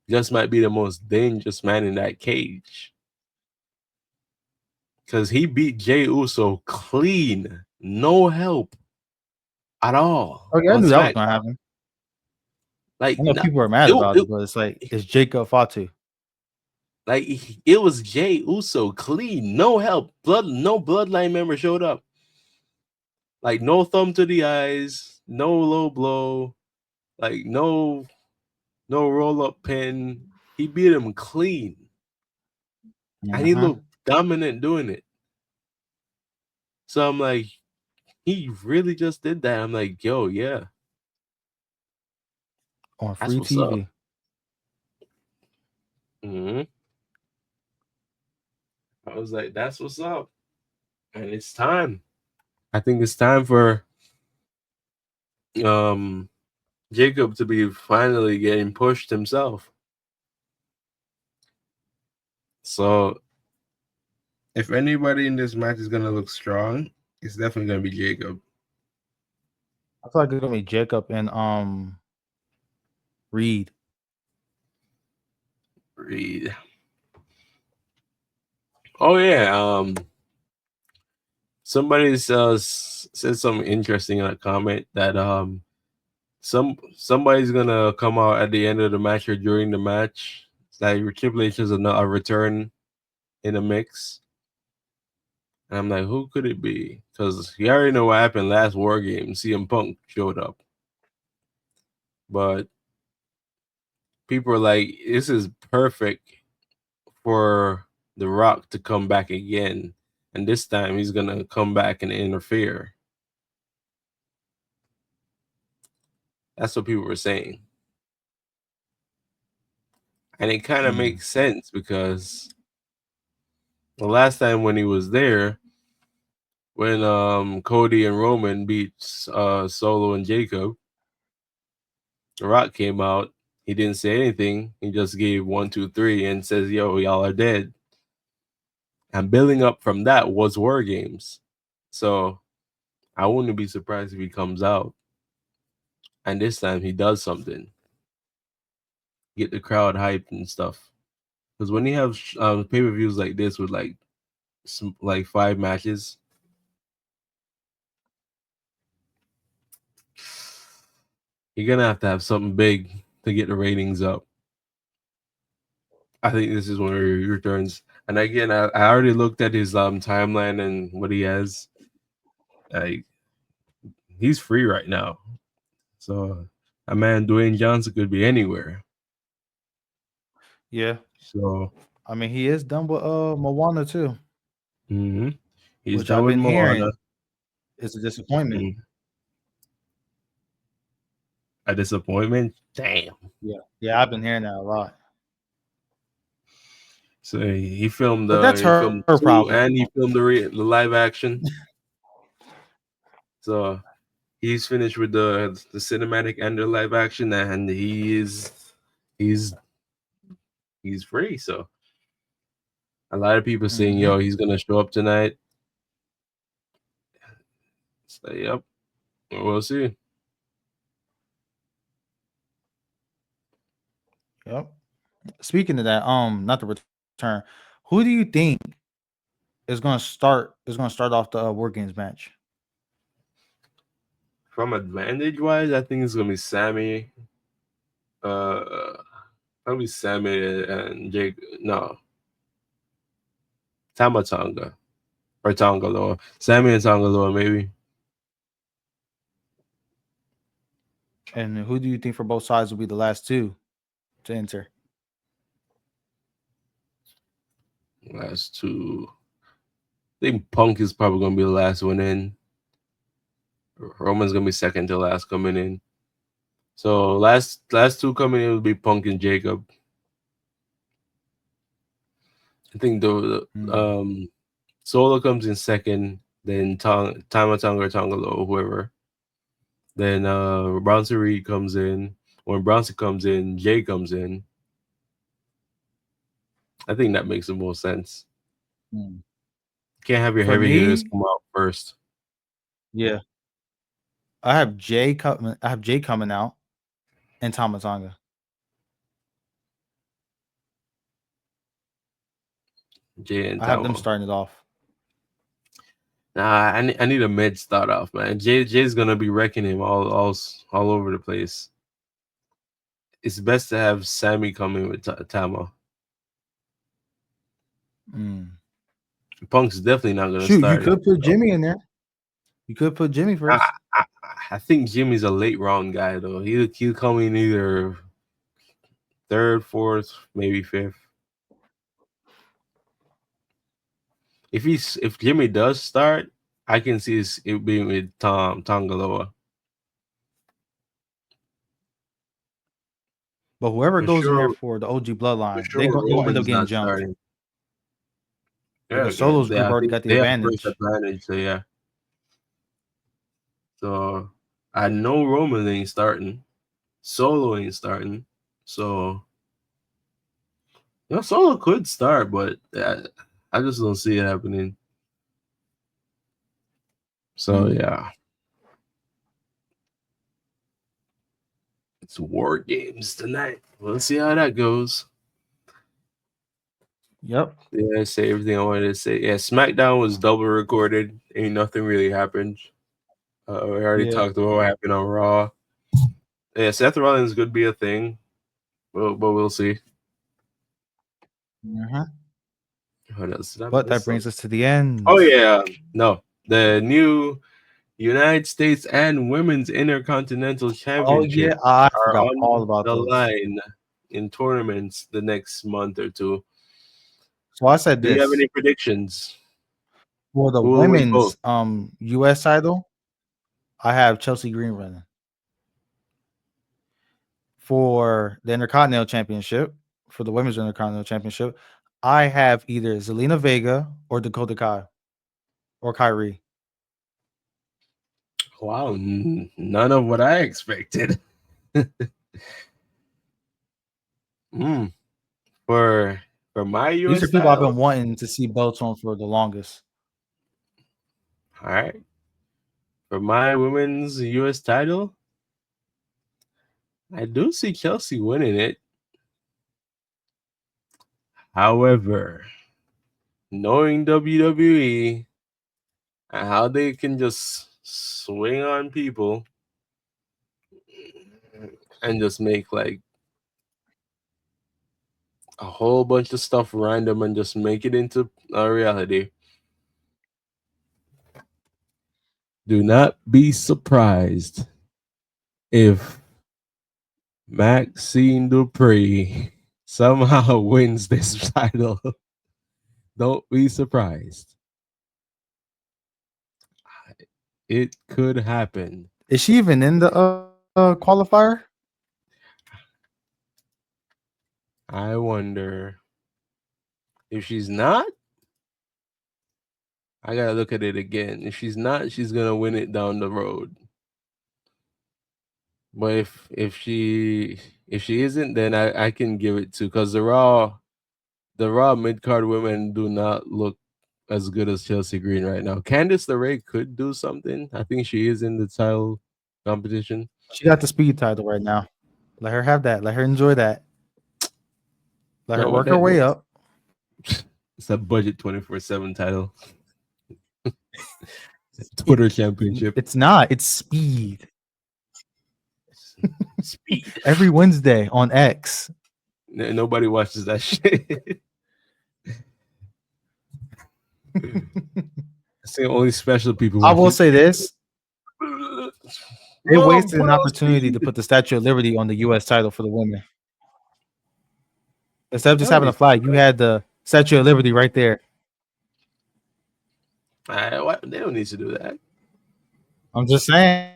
Speaker 1: just might be the most dangerous man in that cage. Because he beat Jay Uso clean, no help at all
Speaker 2: Okay, I
Speaker 1: on
Speaker 2: knew that was
Speaker 1: SmackDown.
Speaker 2: gonna happen.
Speaker 1: Like
Speaker 2: I know
Speaker 1: no,
Speaker 2: people are mad about
Speaker 1: it,
Speaker 2: it, but it's like it's Jacob Fatu.
Speaker 1: like it was Jay Uso clean, no help, no bloodline member showed up. Like no thumb to the eyes, no low blow, like no roll up pin. He beat him clean, and he
Speaker 2: Mm-hmm.
Speaker 1: looked dominant doing it. So I'm like, he really just did that. I'm like, yo, yeah,
Speaker 2: on
Speaker 1: that's
Speaker 2: free
Speaker 1: what's up.
Speaker 2: TV.
Speaker 1: Hmm. I was like, that's what's up, and it's time. I think it's time for um Jacob to be finally getting pushed himself. So if anybody in this match is gonna look strong, it's definitely gonna be Jacob.
Speaker 2: I feel like it's gonna be Jacob and Reed.
Speaker 1: Reed. Oh yeah. Somebody said something interesting in a comment that somebody's gonna come out at the end of the match or during the match. It's like Triple H is a return in the mix. And I'm like, who could it be? Because you already know what happened last War Game. CM Punk showed up, but people are like, this is perfect for The Rock to come back again, and this time he's gonna come back and interfere. That's what people were saying, and it kind of
Speaker 2: Mm.
Speaker 1: makes sense because the last time when he was there, when Cody and Roman beat Solo and Jacob, The Rock came out. He didn't say anything. He just gave 1, 2, 3 and says, "Yo, y'all are dead." And building up from that was War Games, so I wouldn't be surprised if he comes out and this time he does something, get the crowd hyped and stuff. Because when you have pay per views like this with like like 5 matches, you're gonna have to have something big to get the ratings up. I think this is one of he returns. And again, I already looked at his timeline and what he has. Like he's free right now, so a man Dwayne Johnson could be anywhere.
Speaker 2: Yeah,
Speaker 1: So
Speaker 2: I mean he is done with Moana too,
Speaker 1: mhm, he's
Speaker 2: which
Speaker 1: done
Speaker 2: I've
Speaker 1: with
Speaker 2: been
Speaker 1: Moana.
Speaker 2: hearing is a disappointment.
Speaker 1: Mm, a disappointment. Damn.
Speaker 2: Yeah, yeah, I've been hearing that a lot.
Speaker 1: So he
Speaker 2: But that's
Speaker 1: filmed
Speaker 2: her
Speaker 1: two
Speaker 2: problem.
Speaker 1: and he filmed the live action. So he's finished with the cinematic and the live action, and he's he's free. So a lot of people saying,
Speaker 2: Hmm.
Speaker 1: "Yo, he's gonna show up tonight." So yep, we'll see.
Speaker 2: Yep. Speaking of that, not the return. Who do you think is gonna start off the War Games match?
Speaker 1: From advantage wise, I think it's gonna be Sammy. Uh, probably Sammy and Jake. No, Tamatonga or Tongaloa. Sammy and Tongaloa maybe.
Speaker 2: And who do you think for both sides will be the last two to enter?
Speaker 1: Last two. I think Punk is probably gonna be the last one in. Roman's gonna be second to last coming in. So last two coming in will be Punk and Jacob. I think
Speaker 2: Hmm.
Speaker 1: Solo comes in second, then Tama Tonga or Tongalo, whoever. Then Bronson Reed comes in. When Bronson comes in, Jay comes in. I think that makes the most sense.
Speaker 2: Hmm.
Speaker 1: Can't have your
Speaker 2: For
Speaker 1: heavy hitters
Speaker 2: me,
Speaker 1: come out first.
Speaker 2: yeah, I have Jay coming. I have Jay coming out and Tamatanga.
Speaker 1: Jay and
Speaker 2: I have them
Speaker 1: Tama.
Speaker 2: starting it off.
Speaker 1: Nah, I need a mid start off, man. Jay's gonna be wrecking him all over the place. It's best to have Sammy come in with Tama.
Speaker 2: Mm.
Speaker 1: Punk's definitely not gonna
Speaker 2: Shoot, you
Speaker 1: start it.
Speaker 2: could put
Speaker 1: So,
Speaker 2: Jimmy in there. You could put Jimmy
Speaker 1: I,
Speaker 2: first.
Speaker 1: I I think Jimmy's a late round guy though. He'll come in either third, fourth, maybe fifth. If Jimmy does start, I can see it being with Tongaloa
Speaker 2: But whoever
Speaker 1: for
Speaker 2: goes in there
Speaker 1: sure.
Speaker 2: for the OG
Speaker 1: For
Speaker 2: bloodline,
Speaker 1: sure,
Speaker 2: they gonna end up
Speaker 1: Roman's
Speaker 2: getting
Speaker 1: not
Speaker 2: jumped
Speaker 1: starting. Yeah,
Speaker 2: because
Speaker 1: okay.
Speaker 2: Solo's group
Speaker 1: I
Speaker 2: already
Speaker 1: think
Speaker 2: got the
Speaker 1: they have first
Speaker 2: advantage.
Speaker 1: advantage. So yeah, so I know Roman ain't starting. Solo ain't starting. So Solo could start, but I just don't see it happening. So yeah, it's War Games tonight. We'll see how that goes.
Speaker 2: Yep.
Speaker 1: Yeah, I say everything I wanted to say. Yeah, SmackDown was double recorded. Ain't nothing really happened. We already
Speaker 2: Yeah.
Speaker 1: talked about what happened on Raw. Yeah, Seth Rollins could be a thing, but we'll see.
Speaker 2: Uh-huh.
Speaker 1: What else did I
Speaker 2: But that
Speaker 1: miss?
Speaker 2: brings us to the end.
Speaker 1: Oh yeah, no, the new United States and Women's Intercontinental
Speaker 2: Oh yeah,
Speaker 1: Championship
Speaker 2: I
Speaker 1: are
Speaker 2: forgot all
Speaker 1: on
Speaker 2: about
Speaker 1: the
Speaker 2: those.
Speaker 1: line in tournaments the next month or two.
Speaker 2: So I said
Speaker 1: Do you have
Speaker 2: this
Speaker 1: any predictions?
Speaker 2: for the
Speaker 1: Who will win both?
Speaker 2: women's US title. I have Chelsea Green running. For the Intercontinental Championship, for the Women's Intercontinental Championship, I have either Zelina Vega or Dakota Kai or Kyrie.
Speaker 1: Wow, none of what I expected. Mm, for my
Speaker 2: These are
Speaker 1: US
Speaker 2: people I've been
Speaker 1: title.
Speaker 2: wanting to see belts on for the longest.
Speaker 1: All right. For my women's US title, I do see Chelsea winning it. However, knowing WWE and how they can just swing on people and just make like a whole bunch of stuff random and just make it into a reality. Do not be surprised if Maxine Dupree somehow wins this title. Don't be surprised. It could happen.
Speaker 2: Is she even in the qualifier?
Speaker 1: I wonder if she's not. I gotta look at it again. If she's not, she's gonna win it down the road. But if she isn't, then I can give it to because the Raw mid card women do not look as good as Chelsea Green right now. Candice LeRae could do something. I think she is in the title competition.
Speaker 2: She got the speed title right now. Let her have that. Let her enjoy that. Let her
Speaker 1: No,
Speaker 2: work her way up.
Speaker 1: it's a budget 24/7 title.
Speaker 2: It,
Speaker 1: Twitter championship.
Speaker 2: it's not. It's speed.
Speaker 1: Speed.
Speaker 2: Every Wednesday on X.
Speaker 1: Nobody watches that shit. It's the only special people
Speaker 2: I
Speaker 1: watch
Speaker 2: will
Speaker 1: it.
Speaker 2: say this: they
Speaker 1: Mom,
Speaker 2: wasted
Speaker 1: put
Speaker 2: an
Speaker 1: on
Speaker 2: opportunity to
Speaker 1: speed.
Speaker 2: put the Statue of Liberty on the U.S. title for the women. Instead of just
Speaker 1: No,
Speaker 2: having
Speaker 1: they,
Speaker 2: a flag, you had the Statue of Liberty right there.
Speaker 1: they don't need to do that.
Speaker 2: I'm just saying.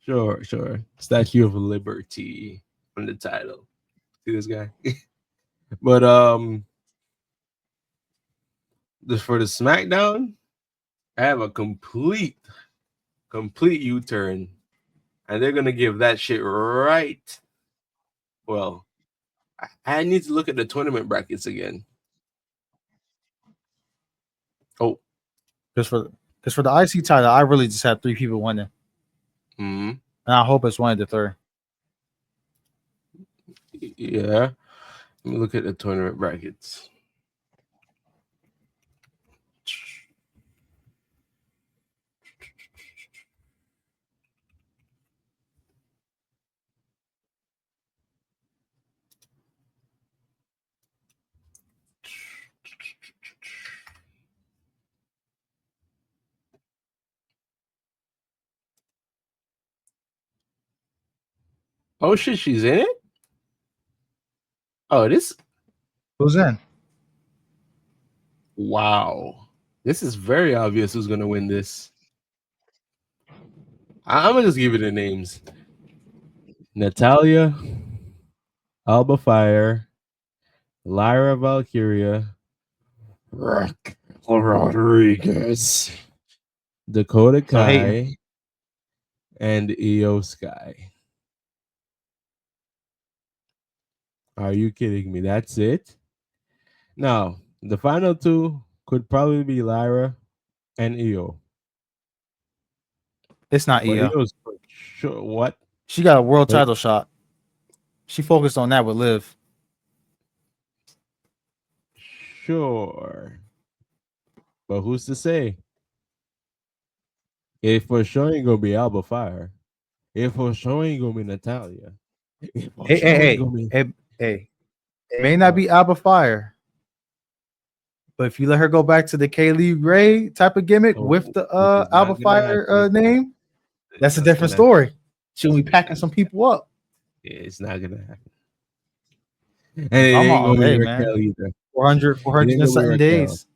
Speaker 1: Sure, sure. Statue of Liberty on the title. See this guy? But for the SmackDown, I have a complete U-turn, and they're gonna give that shit right. Well, I need to look at the tournament brackets again. Oh,
Speaker 2: Because for the IC title, I really just have three people winning,
Speaker 1: mm,
Speaker 2: and I hope it's one of the third.
Speaker 1: yeah. Let me look at the tournament brackets. Oh shit, she's in it. Oh, this
Speaker 2: Who's in?
Speaker 1: wow. This is very obvious who's gonna win this. I'm gonna just give you the names: Natalia, Alba Fire, Lyra Valkyria, Rock Rodriguez, Dakota
Speaker 2: So hating.
Speaker 1: Kai, and Io Sky. Are you kidding me? That's it? Now, the final two could probably be Lyra and Io.
Speaker 2: It's not
Speaker 1: But
Speaker 2: EO.
Speaker 1: Io's for sure. What?
Speaker 2: She got a world
Speaker 1: But
Speaker 2: title shot. She focused on that with Liv.
Speaker 1: sure. But who's to say? If for sure ain't gonna be Alba Fire. If for sure ain't gonna be Natalia. If for
Speaker 2: Hey, hey,
Speaker 1: sure ain't
Speaker 2: hey,
Speaker 1: gonna be
Speaker 2: hey, hey. It may not
Speaker 1: what?
Speaker 2: be Alba Fire, but if you let her go back to the Kaylee Ray type of gimmick with
Speaker 1: Oh,
Speaker 2: the
Speaker 1: which is
Speaker 2: Alba
Speaker 1: not gonna
Speaker 2: Fire
Speaker 1: happen.
Speaker 2: name, that's a
Speaker 1: That's
Speaker 2: different
Speaker 1: gonna
Speaker 2: story. She'll be packing some people up.
Speaker 1: yeah, it's not gonna happen. And
Speaker 2: I'm
Speaker 1: it
Speaker 2: talking
Speaker 1: ain't
Speaker 2: about,
Speaker 1: gonna be
Speaker 2: hey, man,
Speaker 1: Raquel either.
Speaker 2: 400,
Speaker 1: It
Speaker 2: 400
Speaker 1: ain't
Speaker 2: and
Speaker 1: gonna be
Speaker 2: something
Speaker 1: Raquel.
Speaker 2: days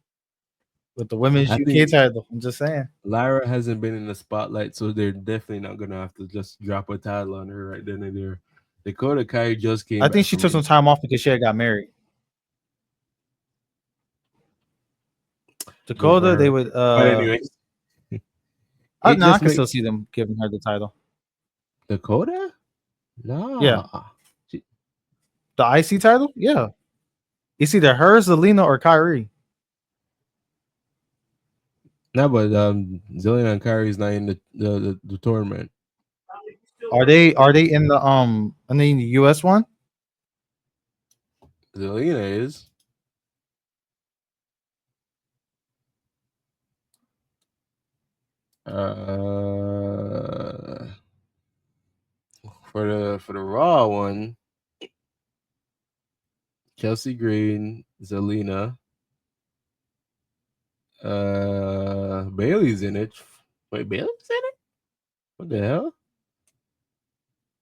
Speaker 2: with the women's
Speaker 1: I
Speaker 2: UK
Speaker 1: think
Speaker 2: title. I'm just saying.
Speaker 1: Lyra hasn't been in the spotlight, so they're definitely not gonna have to just drop a title on her right then and there. Dakota Kai just came
Speaker 2: I think
Speaker 1: back
Speaker 2: she
Speaker 1: from
Speaker 2: took some
Speaker 1: injury.
Speaker 2: time off because she had got married.
Speaker 1: Good for
Speaker 2: Dakota, they
Speaker 1: her.
Speaker 2: would.
Speaker 1: But anyways, it
Speaker 2: No, I
Speaker 1: just
Speaker 2: can still
Speaker 1: makes
Speaker 2: see them giving her the title.
Speaker 1: Dakota?
Speaker 2: Yeah,
Speaker 1: Nah. She,
Speaker 2: the IC title. Yeah, it's either her, Zelina, or Kyrie.
Speaker 1: no, but Zillian and Kyrie's not in the tournament.
Speaker 2: Are they in the Are they in the US one?
Speaker 1: Zelina is uh for the Raw one, Chelsea Green, Zelina, Bailey's in it. Wait, Bailey's in it? What the hell?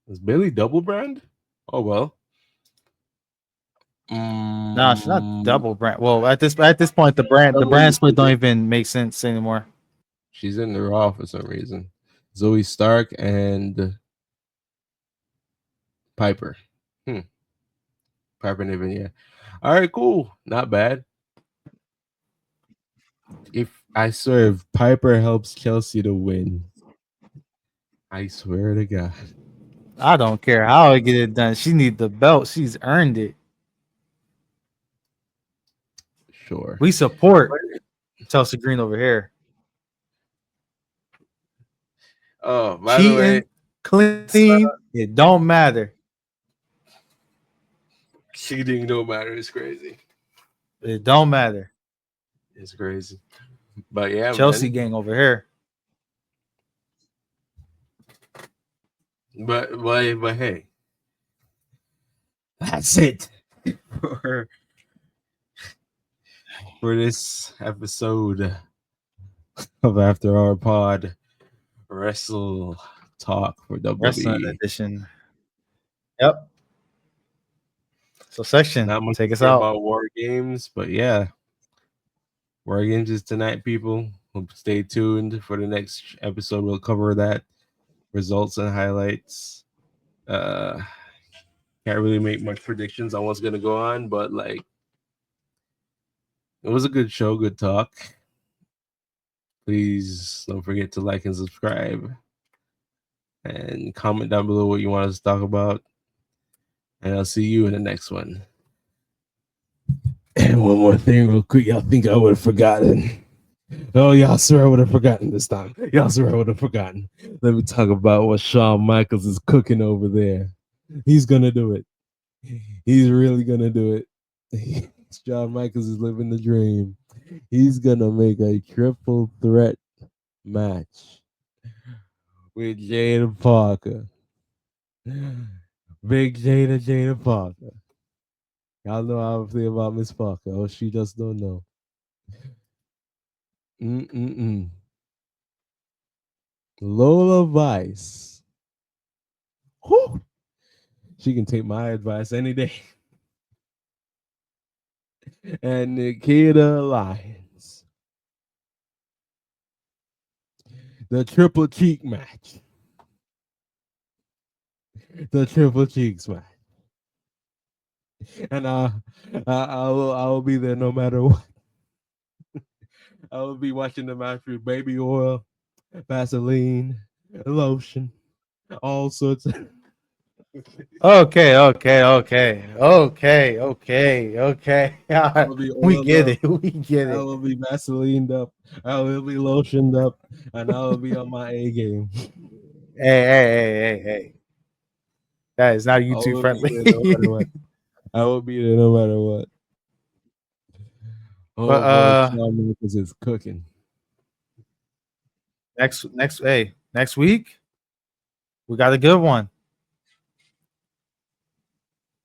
Speaker 1: Is Bailey double brand? Oh well.
Speaker 2: No, she's not
Speaker 1: Mm,
Speaker 2: double brand. Well, at this point, the
Speaker 1: double
Speaker 2: brand split don't
Speaker 1: Elite.
Speaker 2: even make sense anymore.
Speaker 1: She's in the Raw for some reason. Zoe Stark and Piper. Hmm. Piper Niven, yeah. All right, cool. Not bad. If I swear, if Piper helps Chelsea to win, I swear to God,
Speaker 2: I don't care how I get it done. She need the belt. She's earned it.
Speaker 1: sure.
Speaker 2: We support Chelsea Green over here.
Speaker 1: Oh, by the way,
Speaker 2: Cheating, clean, it don't matter.
Speaker 1: cheating no matter. It's crazy.
Speaker 2: It don't matter.
Speaker 1: It's crazy. But yeah,
Speaker 2: Chelsea
Speaker 1: man.
Speaker 2: gang over here.
Speaker 1: But hey, that's it for for this episode of After Our Pod Wrestle Talk for
Speaker 2: Wrestling
Speaker 1: WWE.
Speaker 2: edition. Yep. So section,
Speaker 1: Not much to
Speaker 2: take us
Speaker 1: say
Speaker 2: out.
Speaker 1: about War Games, but yeah, War Games is tonight, people. Stay tuned for the next episode. We'll cover that results and highlights. Uh, can't really make much predictions on what's gonna go on, but like it was a good show, good talk. Please don't forget to like and subscribe and comment down below what you want us to talk about. And I'll see you in the next one. And one more thing, real quick. Y'all think I would have forgotten? Oh, y'all swear I would have forgotten this time. Y'all swear I would have forgotten. Let me talk about what Shawn Michaels is cooking over there. He's gonna do it. He's really gonna do it. Shawn Michaels is living the dream. He's gonna make a triple threat match with Jada Parker. Big Jada Parker. Y'all know how I feel about Miss Parker. Oh, she just don't know. Mm-mm-mm. Lola Vice. Whew. She can take my advice any day. And Nikita Lyons. The triple cheek match. The triple cheeks match. And I will be there no matter what. I will be watching the match with baby oil, Vaseline, lotion, all sorts of.
Speaker 2: Okay, okay, okay, okay, okay, okay.
Speaker 1: I will be
Speaker 2: We
Speaker 1: oiled
Speaker 2: get
Speaker 1: up.
Speaker 2: it. We get
Speaker 1: I
Speaker 2: it.
Speaker 1: will be Vaselined up. I will be lotioned up, and I will be on my A game.
Speaker 2: Hey. That is not
Speaker 1: I
Speaker 2: YouTube
Speaker 1: will be
Speaker 2: friendly.
Speaker 1: there no matter what. I will be there no matter what.
Speaker 2: But
Speaker 1: Oh boy, Shawn Michaels is cooking.
Speaker 2: next week we got a good one.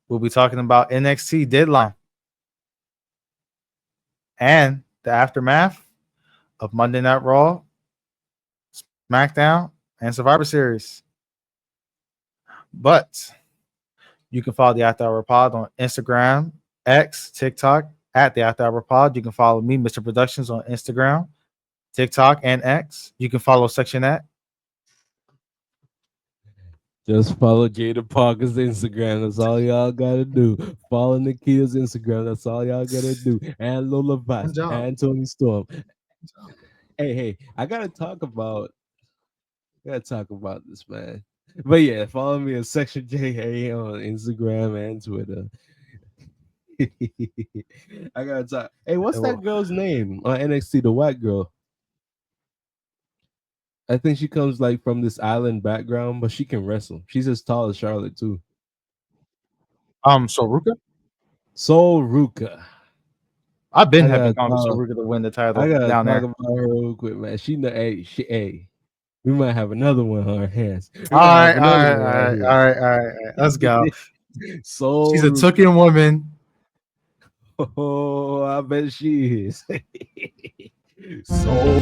Speaker 2: We'll be talking about NXT Deadline and the aftermath of Monday Night Raw, SmackDown, and Survivor Series. But you can follow the After Hour Pod on Instagram, X, TikTok at the After Hour Pod. You can follow me, Mr. Productions, on Instagram, TikTok, and X. You can follow Section at.
Speaker 1: Just follow Jada Parker's Instagram. That's all y'all gotta do. Follow Nikita's Instagram. That's all y'all gotta do. And Lola Vice
Speaker 2: Good job.
Speaker 1: and Tony Storm. Hey, gotta talk about this, man. But yeah, follow me at Section JA on Instagram and Twitter. I gotta talk. Hey, what's that girl's name on NXT? The white girl. I think she comes like from this island background, but she can wrestle. She's as tall as Charlotte too.
Speaker 2: So Ruka,
Speaker 1: Soul Ruka.
Speaker 2: I've been
Speaker 1: I
Speaker 2: having
Speaker 1: gotta
Speaker 2: confidence for
Speaker 1: talk.
Speaker 2: Ruka to win the
Speaker 1: I
Speaker 2: title
Speaker 1: gotta
Speaker 2: down
Speaker 1: talk
Speaker 2: there.
Speaker 1: about her real quick, man. She know, hey. We might have another one on our hands. We
Speaker 2: All
Speaker 1: might
Speaker 2: right,
Speaker 1: have
Speaker 2: all
Speaker 1: another
Speaker 2: right,
Speaker 1: one
Speaker 2: all
Speaker 1: right
Speaker 2: right, all right, all right, all right. Let's go.
Speaker 1: here.
Speaker 2: She's
Speaker 1: Soul
Speaker 2: a
Speaker 1: Ruka.
Speaker 2: Tooken woman.
Speaker 1: Oh, I bet she is. Soul